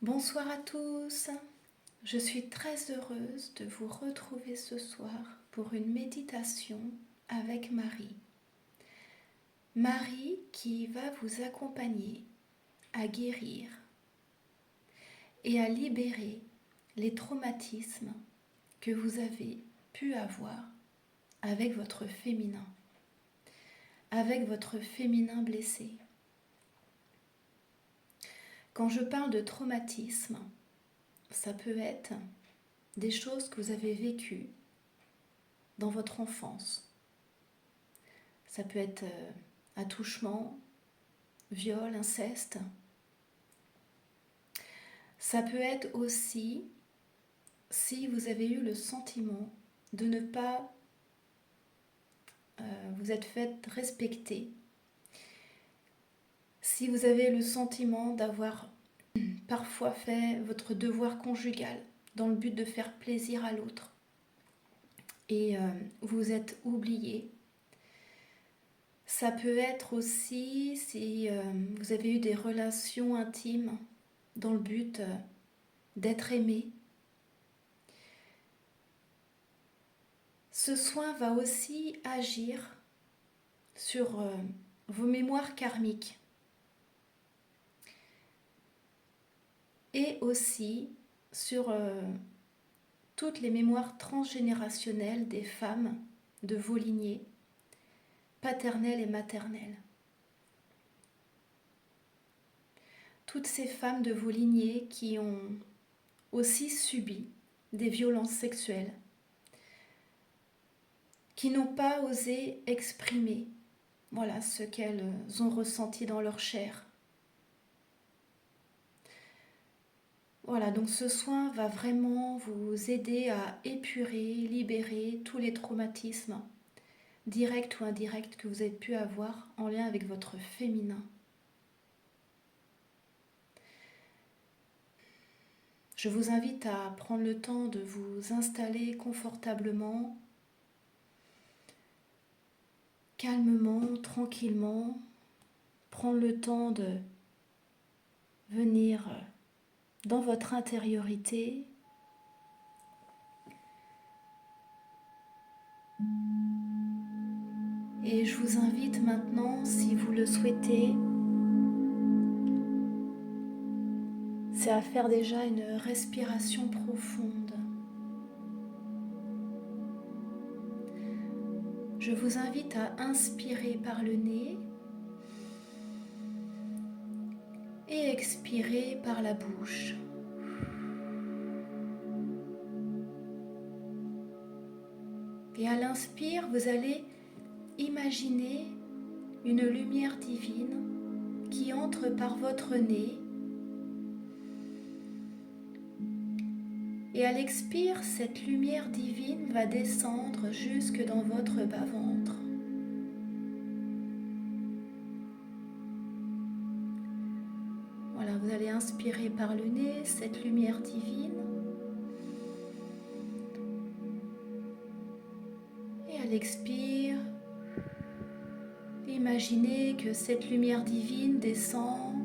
Bonsoir à tous, je suis très heureuse de vous retrouver ce soir pour une méditation avec Marie. Marie qui va vous accompagner à guérir et à libérer les traumatismes que vous avez pu avoir avec votre féminin blessé. Quand je parle de traumatisme, ça peut être des choses que vous avez vécues dans votre enfance. Ça peut être attouchement, viol, inceste. Ça peut être aussi si vous avez eu le sentiment de ne pas vous être fait respecter. Si vous avez le sentiment d'avoir parfois fait votre devoir conjugal dans le but de faire plaisir à l'autre et vous êtes oublié. Ça peut être aussi si vous avez eu des relations intimes dans le but d'être aimé. Ce soin va aussi agir sur vos mémoires karmiques et aussi sur toutes les mémoires transgénérationnelles des femmes de vos lignées, paternelles et maternelles. Toutes ces femmes de vos lignées qui ont aussi subi des violences sexuelles, qui n'ont pas osé exprimer ce qu'elles ont ressenti dans leur chair. Donc ce soin va vraiment vous aider à épurer, libérer tous les traumatismes, directs ou indirects, que vous avez pu avoir en lien avec votre féminin. Je vous invite à prendre le temps de vous installer confortablement, calmement, tranquillement, prendre le temps de venir dans votre intériorité. Et je vous invite maintenant, si vous le souhaitez, c'est à faire déjà une respiration profonde. Je vous invite à inspirer par le nez et expirer par la bouche. Et à l'inspire, vous allez imaginer une lumière divine qui entre par votre nez. Et à l'expire, cette lumière divine va descendre jusque dans votre bas-ventre. Vous allez inspirer par le nez cette lumière divine. Et à l'expire, imaginez que cette lumière divine descend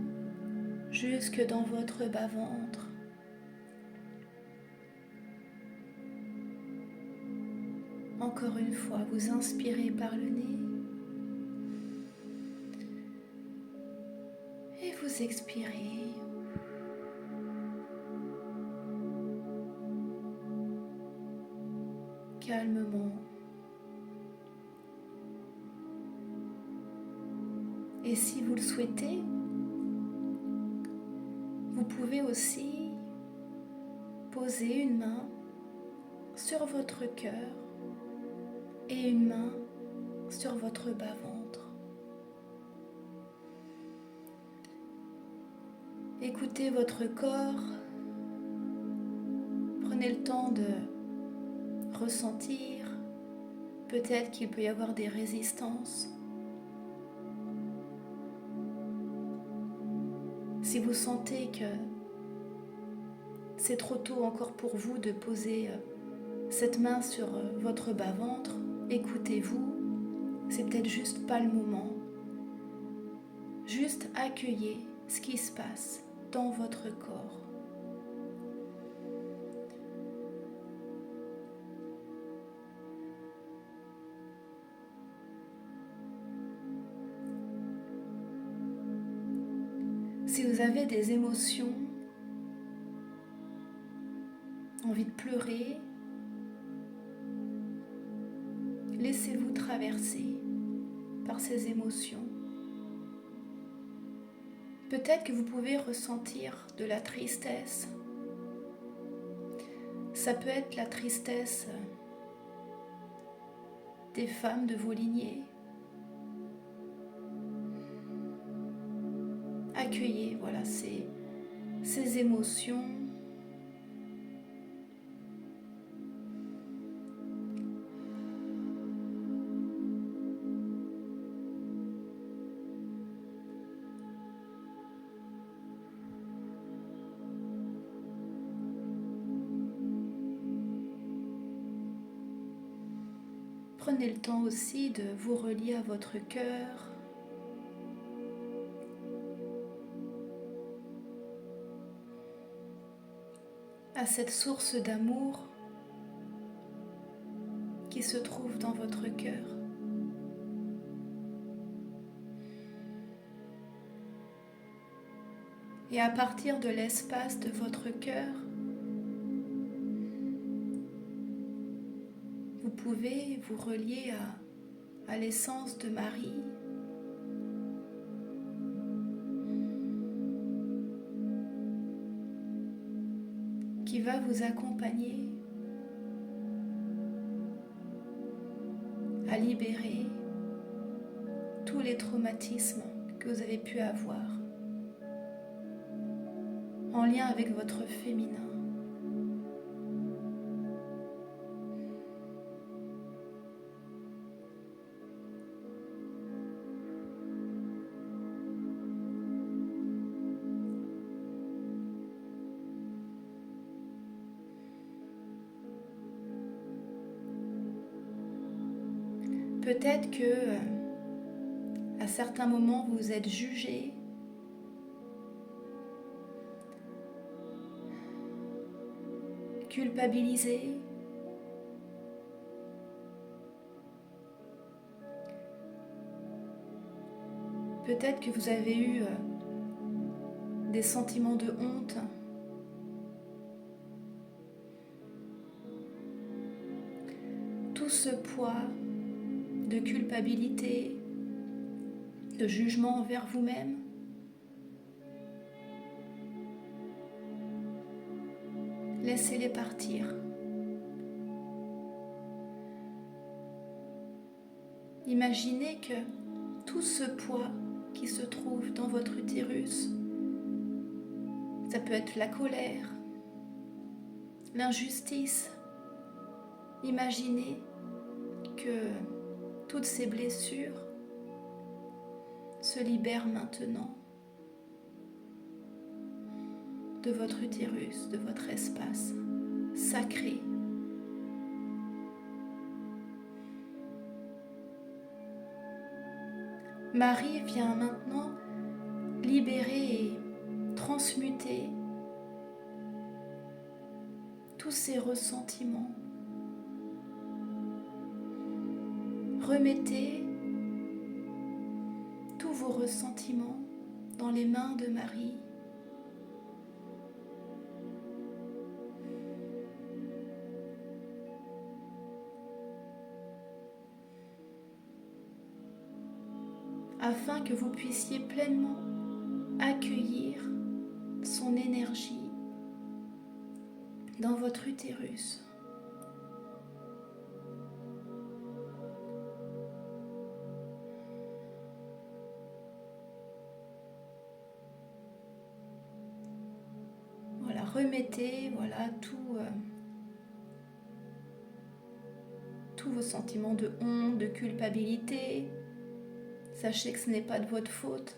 jusque dans votre bas-ventre. Encore une fois, vous inspirez par le nez et vous expirez. Calmement. Et si vous le souhaitez, vous pouvez aussi poser une main sur votre cœur et une main sur votre bas-ventre. Écoutez votre corps. Prenez le temps de ressentir. Peut-être qu'il peut y avoir des résistances. Si vous sentez que c'est trop tôt encore pour vous de poser cette main sur votre bas-ventre, écoutez-vous, c'est peut-être juste pas le moment. Juste accueillez ce qui se passe dans votre corps. Si vous avez des émotions, envie de pleurer, laissez-vous traverser par ces émotions. Peut-être que vous pouvez ressentir de la tristesse. Ça peut être la tristesse des femmes de vos lignées. Accueillez, voilà, ces émotions. Prenez le temps aussi de vous relier à votre cœur. À cette source d'amour qui se trouve dans votre cœur. Et à partir de l'espace de votre cœur, vous pouvez vous relier à l'essence de Marie, qui va vous accompagner à libérer tous les traumatismes que vous avez pu avoir en lien avec votre féminin. Peut-être que à certains moments vous êtes jugé, culpabilisé, peut-être que vous avez eu des sentiments de honte, tout ce poids de culpabilité, de jugement envers vous-même, laissez-les partir. Imaginez que tout ce poids qui se trouve dans votre utérus, ça peut être la colère, l'injustice. Imaginez que toutes ces blessures se libèrent maintenant de votre utérus, de votre espace sacré. Marie vient maintenant libérer et transmuter tous ces ressentiments. Remettez tous vos ressentiments dans les mains de Marie. Afin que vous puissiez pleinement accueillir son énergie dans votre utérus. Voilà, remettez tous vos sentiments de honte, de culpabilité. Sachez que ce n'est pas de votre faute.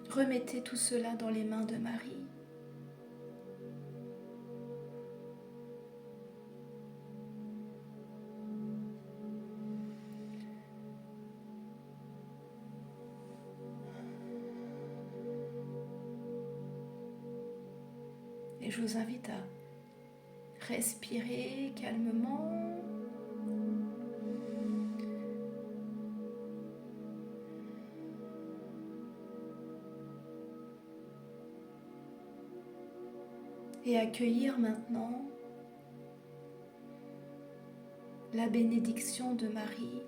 Remettez tout cela dans les mains de Marie. Et je vous invite à Respirez calmement. Et accueillir maintenant la bénédiction de Marie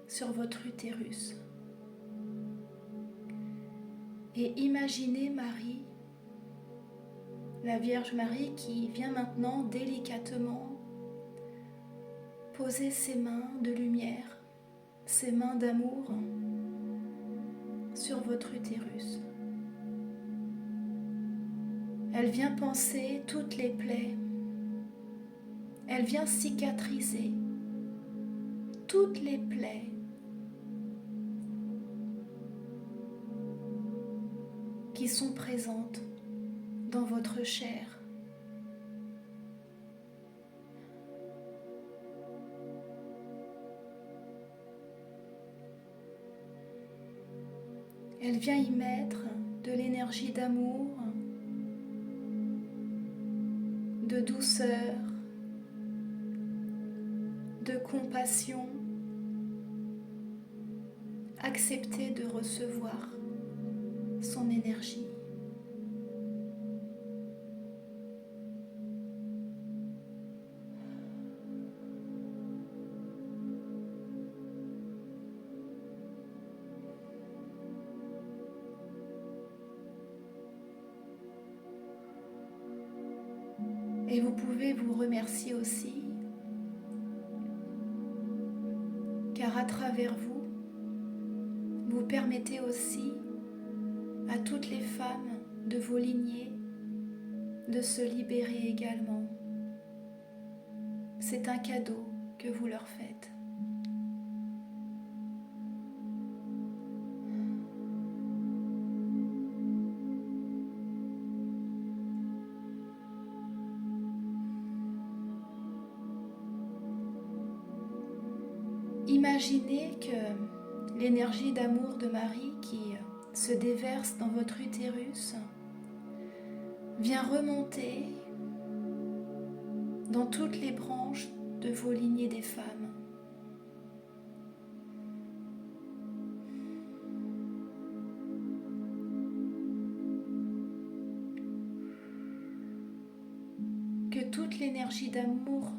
sur votre utérus. Et imaginez Marie, la Vierge Marie qui vient maintenant délicatement poser ses mains de lumière, ses mains d'amour sur votre utérus. Elle vient panser toutes les plaies. Elle vient cicatriser toutes les plaies qui sont présentes dans votre chair. Elle vient y mettre de l'énergie d'amour, de douceur, de compassion. Acceptez de recevoir son énergie. Et vous pouvez vous remercier aussi, car à travers vous, vous permettez aussi à toutes les femmes de vos lignées de se libérer également. C'est un cadeau que vous leur faites. Imaginez que l'énergie d'amour de Marie qui se déverse dans votre utérus vient remonter dans toutes les branches de vos lignées des femmes. Que toute l'énergie d'amour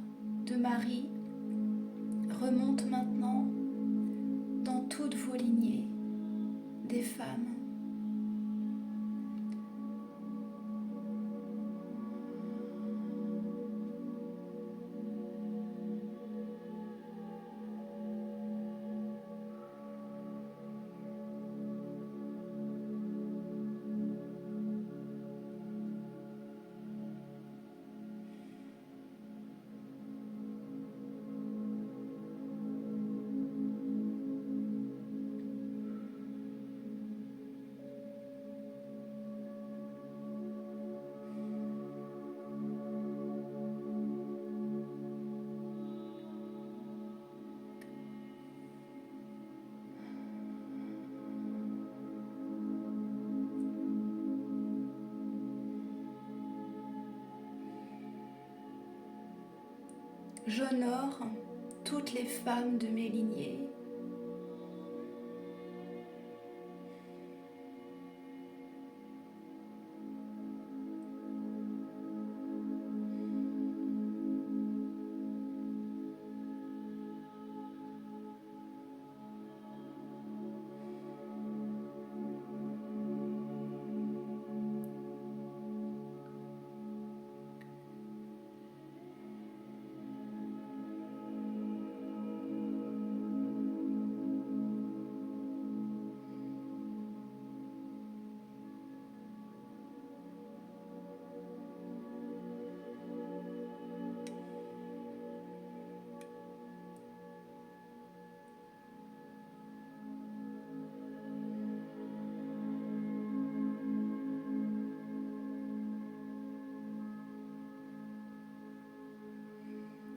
de Marie remonte maintenant dans toutes vos lignées des femmes. J'honore toutes les femmes de mes lignées.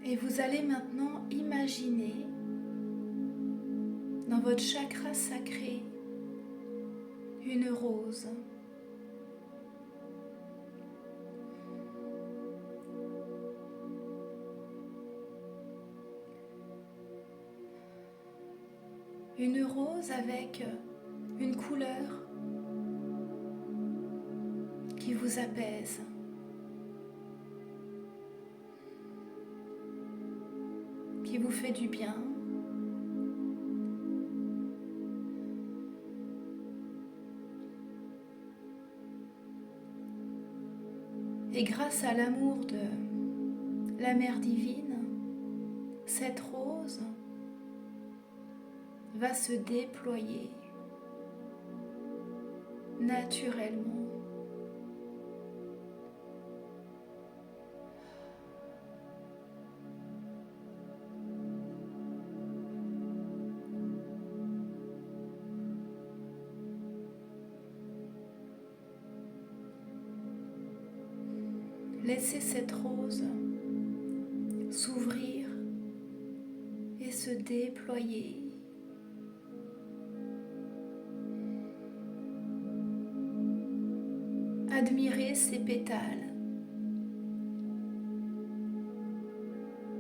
Et vous allez maintenant imaginer dans votre chakra sacré une rose. Une rose avec une couleur qui vous apaise. Qui vous fait du bien. Et grâce à l'amour de la Mère divine, cette rose va se déployer naturellement. Laissez cette rose s'ouvrir et se déployer. Admirez ses pétales.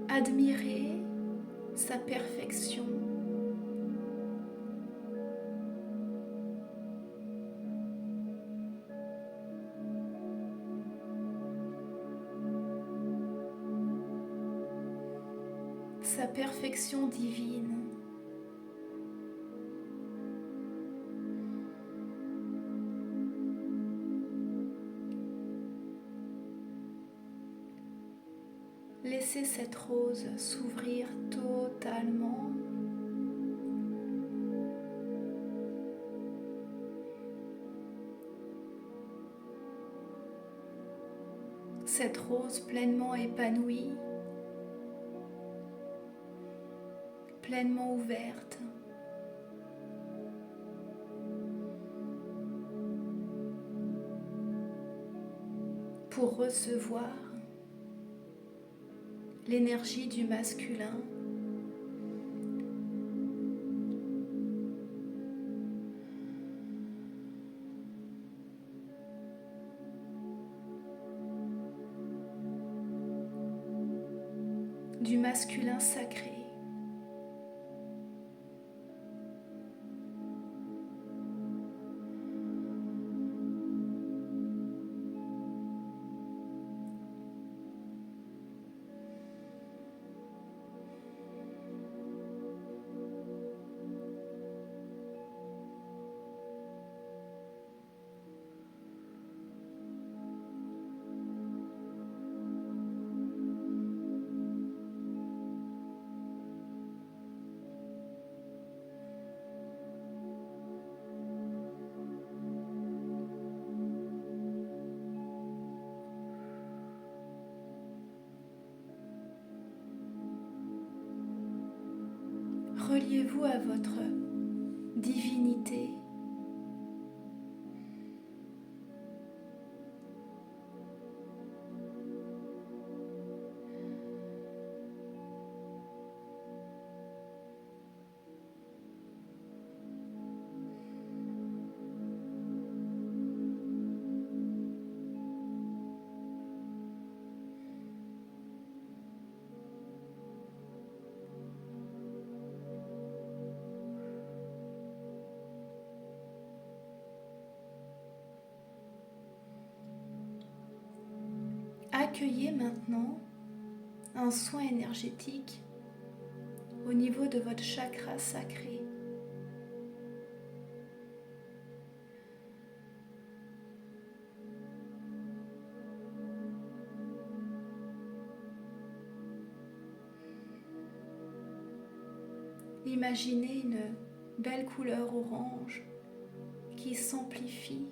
Admirez sa perfection. Sa perfection divine. Laissez cette rose s'ouvrir totalement. Cette rose pleinement épanouie, pleinement ouverte. Pour recevoir l'énergie du masculin, du masculin sacré. Reliez-vous à votre divinité. Accueillez maintenant un soin énergétique au niveau de votre chakra sacré. Imaginez une belle couleur orange qui s'amplifie.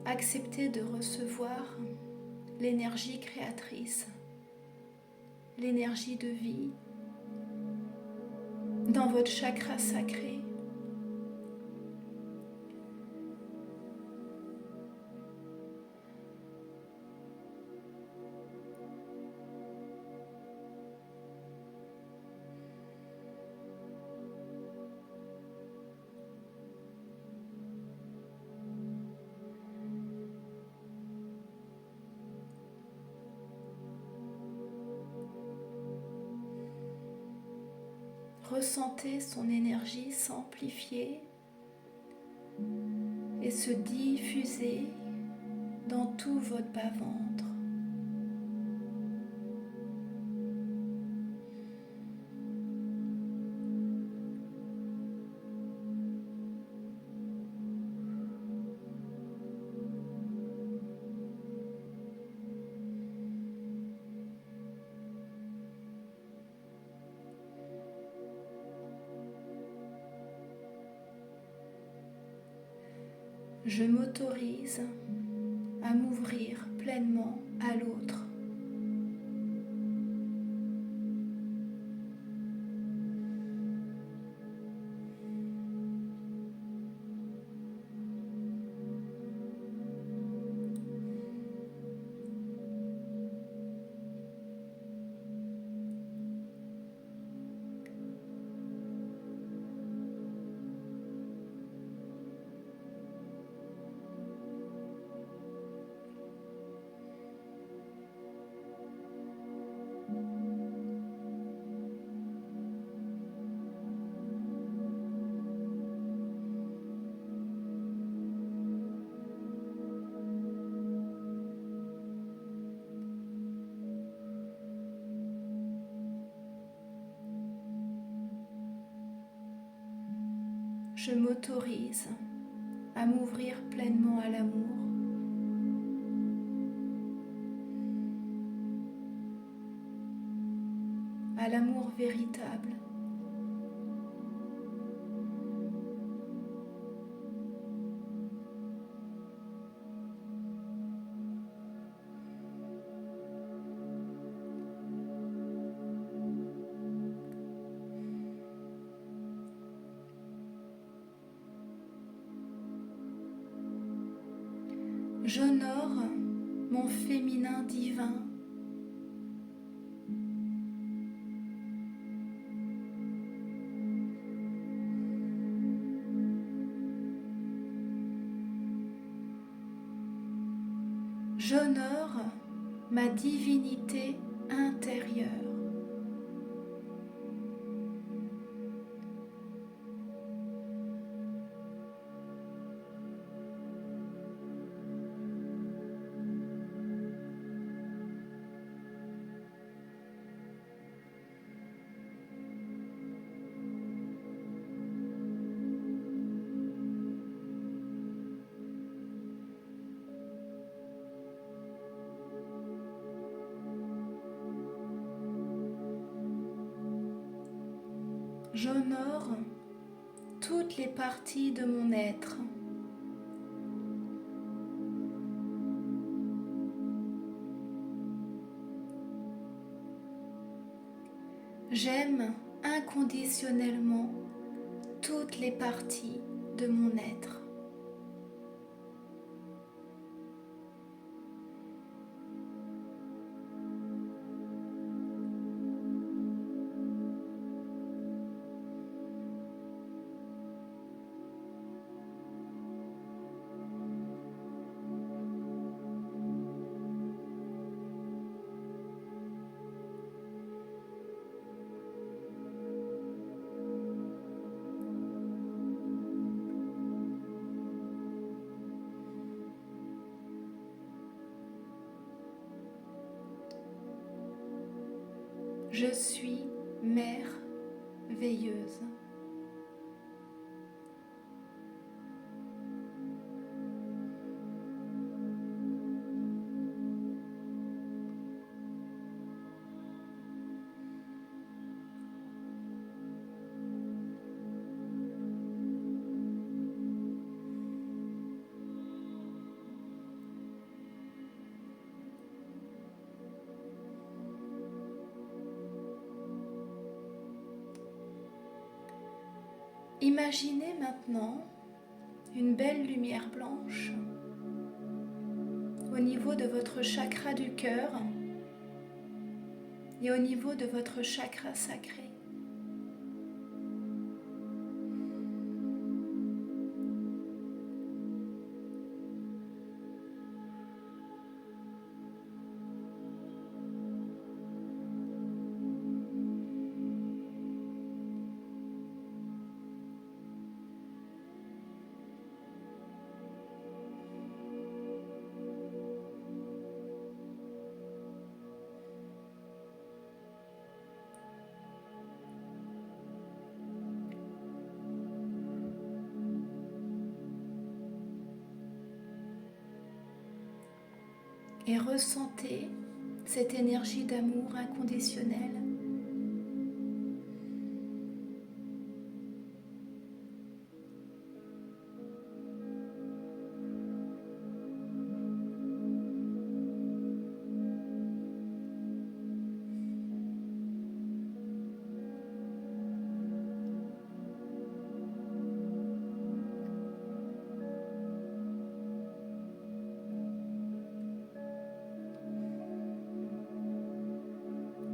Acceptez de recevoir l'énergie créatrice, l'énergie de vie dans votre chakra sacré. ressentez son énergie s'amplifier et se diffuser dans tout votre bas-ventre. Je m'autorise à m'ouvrir pleinement à l'autre. Je m'autorise à m'ouvrir pleinement à l'amour véritable. J'honore mon féminin divin. J'honore ma divinité intérieure. J'honore toutes les parties de mon être. J'aime inconditionnellement toutes les parties de mon être. Je suis merveilleuse. Imaginez maintenant une belle lumière blanche au niveau de votre chakra du cœur et au niveau de votre chakra sacré. et ressentez cette énergie d'amour inconditionnel.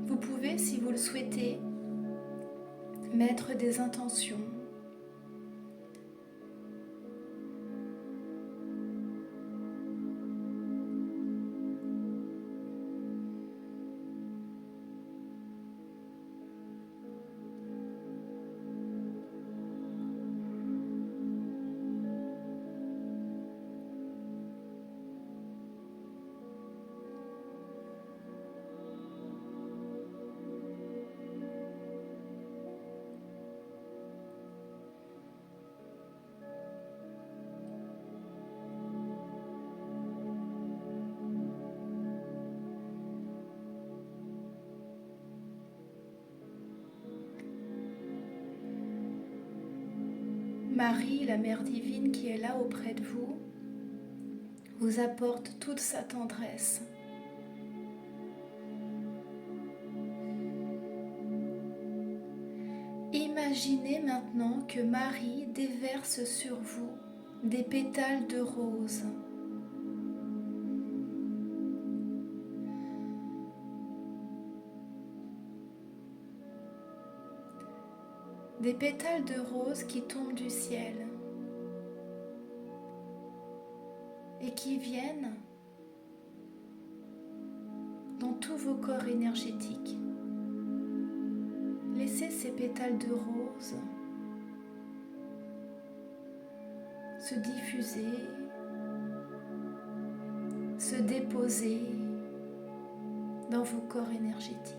Vous pouvez, si vous le souhaitez, mettre des intentions. Marie, la Mère divine qui est là auprès de vous, vous apporte toute sa tendresse. Imaginez maintenant que Marie déverse sur vous des pétales de rose. Des pétales de rose qui tombent du ciel et qui viennent dans tous vos corps énergétiques. Laissez ces pétales de rose se diffuser, se déposer dans vos corps énergétiques.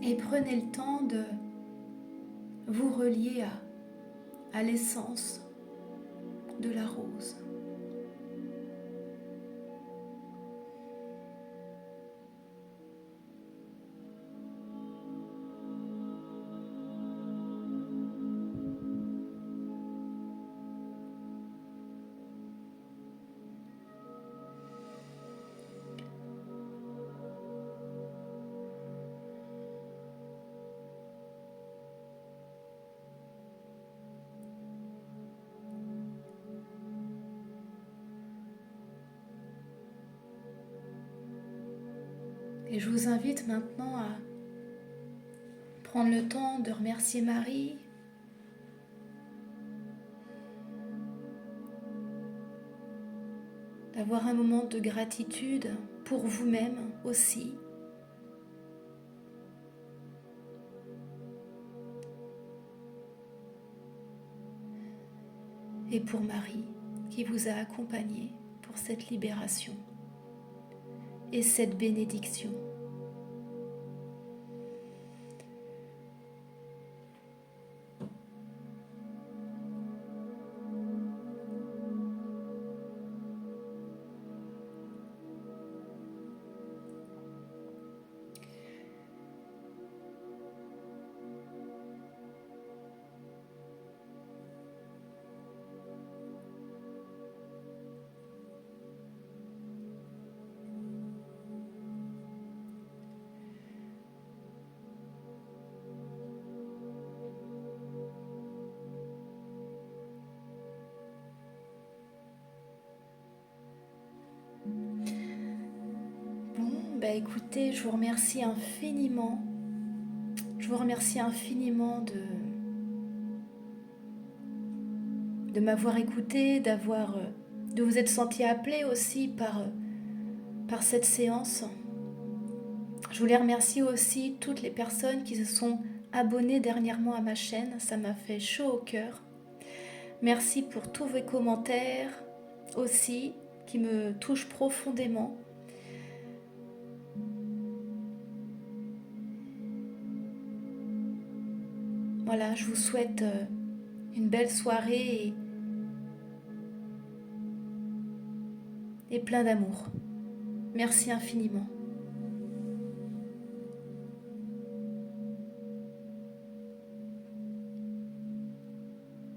Et prenez le temps de vous relier à l'essence de la rose. Et je vous invite maintenant à prendre le temps de remercier Marie, d'avoir un moment de gratitude pour vous-même aussi. Et pour Marie qui vous a accompagné pour cette libération et cette bénédiction. Écoutez, je vous remercie infiniment. Je vous remercie infiniment de m'avoir écouté, de vous être senti appelé aussi par cette séance. Je voulais remercier aussi toutes les personnes qui se sont abonnées dernièrement à ma chaîne. Ça m'a fait chaud au cœur. Merci pour tous vos commentaires aussi, qui me touchent profondément. Voilà, je vous souhaite une belle soirée et plein d'amour. Merci infiniment.